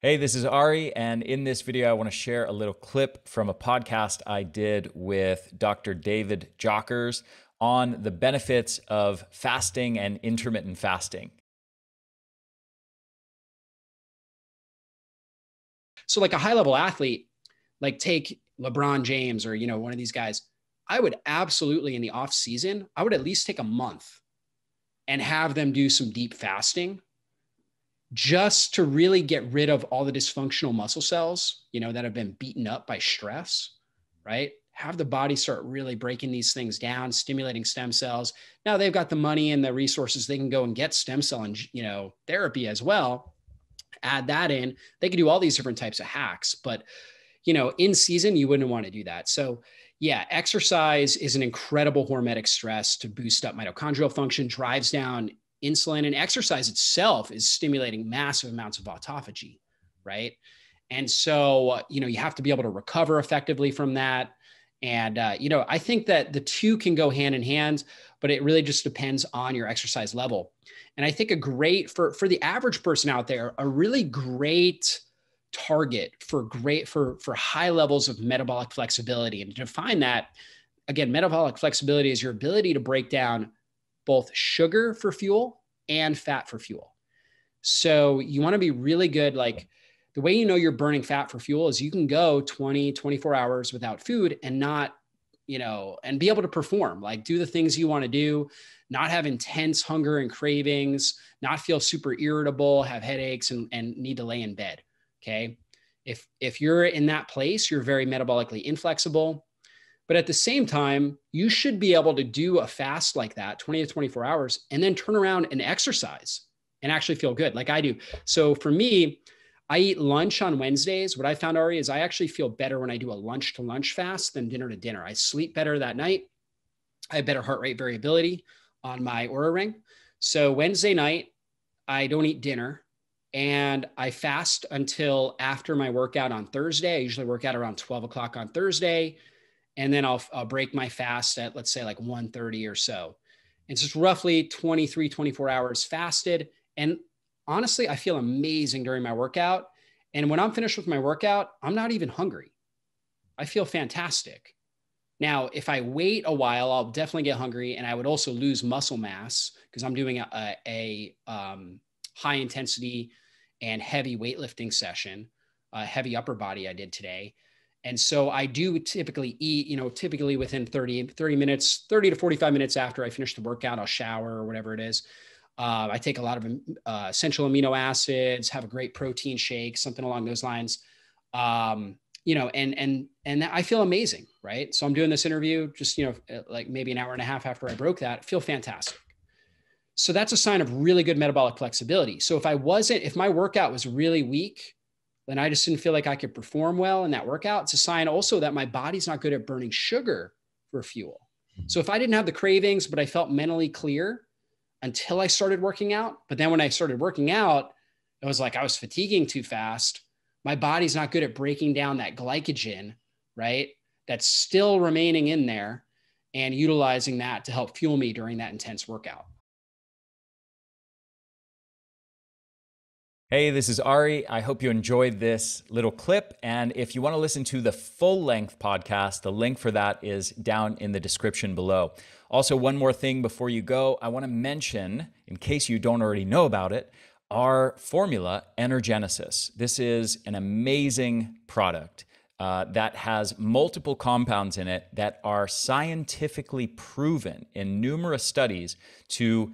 Hey, this is Ari, and in this video, I want to share a little clip from a podcast I did with Dr. David Jockers on the benefits of fasting and intermittent fasting. So like a high level athlete, like take LeBron James or, one of these guys, I would absolutely in the off season, I would at least take a month and have them do some deep fasting just to really get rid of all the dysfunctional muscle cells, that have been beaten up by stress, right? Have the body start really breaking these things down, stimulating stem cells. Now they've got the money and the resources. They can go and get stem cell and, therapy as well. Add that in. They can do all these different types of hacks, but in season, you wouldn't want to do that. So yeah, exercise is an incredible hormetic stress to boost up mitochondrial function, drives down insulin, and exercise itself is stimulating massive amounts of autophagy, right? And so, you have to be able to recover effectively from that. And, I think that the two can go hand in hand, but it really just depends on your exercise level. And I think for the average person out there, a really great target for high levels of metabolic flexibility. And to define that, again, metabolic flexibility is your ability to break down both sugar for fuel and fat for fuel. So you want to be really good. Like the way you're burning fat for fuel is you can go 20, 24 hours without food and not, and be able to perform, like do the things you want to do, not have intense hunger and cravings, not feel super irritable, have headaches and need to lay in bed. Okay. If you're in that place, you're very metabolically inflexible. But at the same time, you should be able to do a fast like that, 20 to 24 hours, and then turn around and exercise and actually feel good like I do. So for me, I eat lunch on Wednesdays. What I found, Ari, is I actually feel better when I do a lunch to lunch fast than dinner to dinner. I sleep better that night. I have better heart rate variability on my Oura ring. So Wednesday night, I don't eat dinner. And I fast until after my workout on Thursday. I usually work out around 12 o'clock on Thursday. And then I'll break my fast at, let's say, like 1:30 or so. It's just roughly 23, 24 hours fasted. And honestly, I feel amazing during my workout. And when I'm finished with my workout, I'm not even hungry. I feel fantastic. Now, if I wait a while, I'll definitely get hungry. And I would also lose muscle mass because I'm doing a high intensity and heavy weightlifting session, heavy upper body I did today. And so I do typically eat, typically within 30 minutes, 30 to 45 minutes after I finish the workout, I'll shower or whatever it is. I take a lot of essential amino acids, have a great protein shake, something along those lines. And I feel amazing, right? So I'm doing this interview just, like maybe an hour and a half after I broke that, I feel fantastic. So that's a sign of really good metabolic flexibility. So if my workout was really weak, then I just didn't feel like I could perform well in that workout. It's a sign also that my body's not good at burning sugar for fuel. So if I didn't have the cravings, but I felt mentally clear until I started working out, but then when I started working out, it was like I was fatiguing too fast. My body's not good at breaking down that glycogen, right? That's still remaining in there and utilizing that to help fuel me during that intense workout. Hey, this is Ari. I hope you enjoyed this little clip. And if you want to listen to the full-length podcast, the link for that is down in the description below. Also, one more thing before you go, I want to mention, in case you don't already know about it, our formula, Energenesis. This is an amazing product that has multiple compounds in it that are scientifically proven in numerous studies to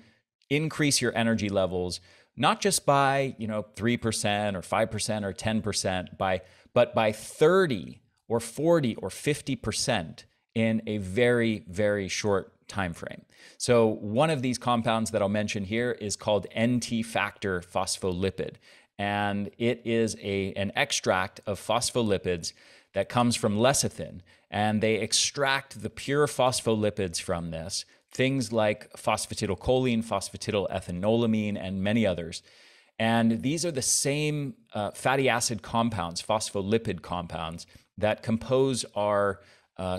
increase your energy levels, not just by 3% or 5% or 10%, but by 30 or 40 or 50% in a very, very short time frame. So one of these compounds that I'll mention here is called NT factor phospholipid, and it is an extract of phospholipids that comes from lecithin, and they extract the pure phospholipids from this. Things like phosphatidylcholine, phosphatidylethanolamine, and many others. And these are the same fatty acid compounds, phospholipid compounds, that compose our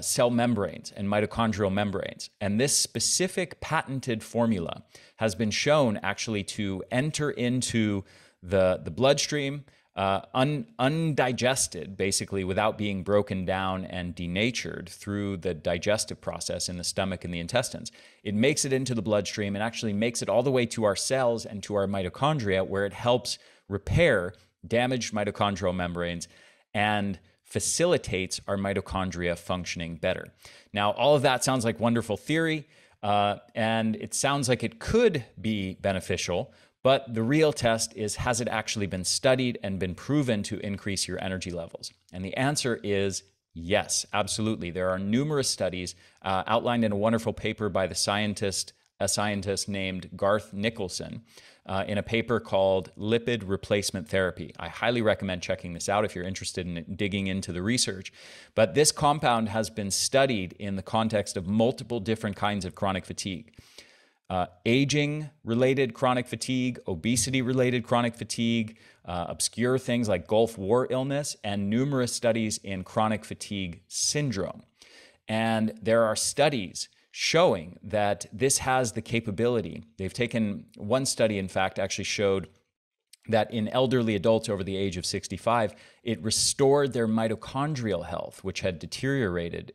cell membranes and mitochondrial membranes. And this specific patented formula has been shown actually to enter into the bloodstream, undigested, basically, without being broken down and denatured through the digestive process in the stomach and the intestines. It makes it into the bloodstream and actually makes it all the way to our cells and to our mitochondria, where it helps repair damaged mitochondrial membranes and facilitates our mitochondria functioning better. Now, all of that sounds like wonderful theory, and it sounds like it could be beneficial, but the real test is, has it actually been studied and been proven to increase your energy levels? And the answer is yes, absolutely. There are numerous studies outlined in a wonderful paper by a scientist named Garth Nicholson, in a paper called Lipid Replacement Therapy. I highly recommend checking this out if you're interested in digging into the research. But this compound has been studied in the context of multiple different kinds of chronic fatigue. Aging-related chronic fatigue, obesity-related chronic fatigue, obscure things like Gulf War illness, and numerous studies in chronic fatigue syndrome. And there are studies showing that this has the capability. They've taken one study, in fact, actually showed that in elderly adults over the age of 65, it restored their mitochondrial health, which had deteriorated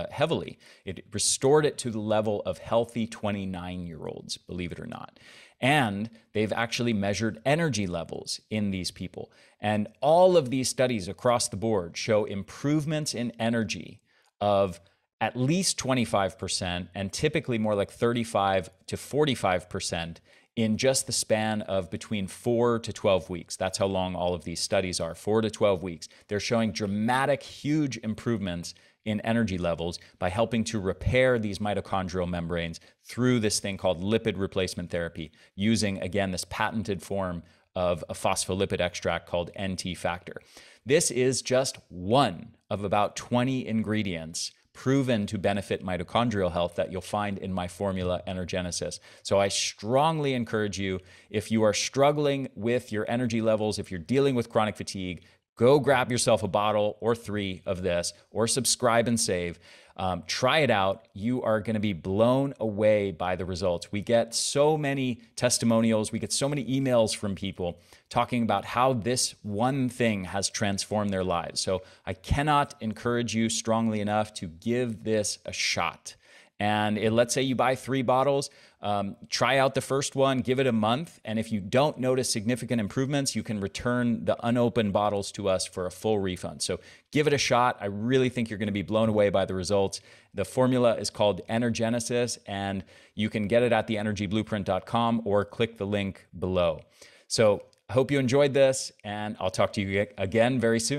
heavily. It restored it to the level of healthy 29-year-olds, believe it or not. And they've actually measured energy levels in these people. And all of these studies across the board show improvements in energy of at least 25%, and typically more like 35 to 45% in just the span of between 4 to 12 weeks. That's how long all of these studies are, 4 to 12 weeks. They're showing dramatic, huge improvements in energy levels by helping to repair these mitochondrial membranes through this thing called lipid replacement therapy, using, again, this patented form of a phospholipid extract called NT factor. This is just one of about 20 ingredients proven to benefit mitochondrial health that you'll find in my formula Energenesis. So I strongly encourage you, if you are struggling with your energy levels, if you're dealing with chronic fatigue, go grab yourself a bottle or 3 of this, or subscribe and save. Try it out. You are going to be blown away by the results. We get so many testimonials. We get so many emails from people talking about how this one thing has transformed their lives. So I cannot encourage you strongly enough to give this a shot. And let's say you buy 3 bottles, try out the first one, give it a month. And if you don't notice significant improvements, you can return the unopened bottles to us for a full refund. So give it a shot. I really think you're going to be blown away by the results. The formula is called Energenesis, and you can get it at theenergyblueprint.com or click the link below. So I hope you enjoyed this, and I'll talk to you again very soon.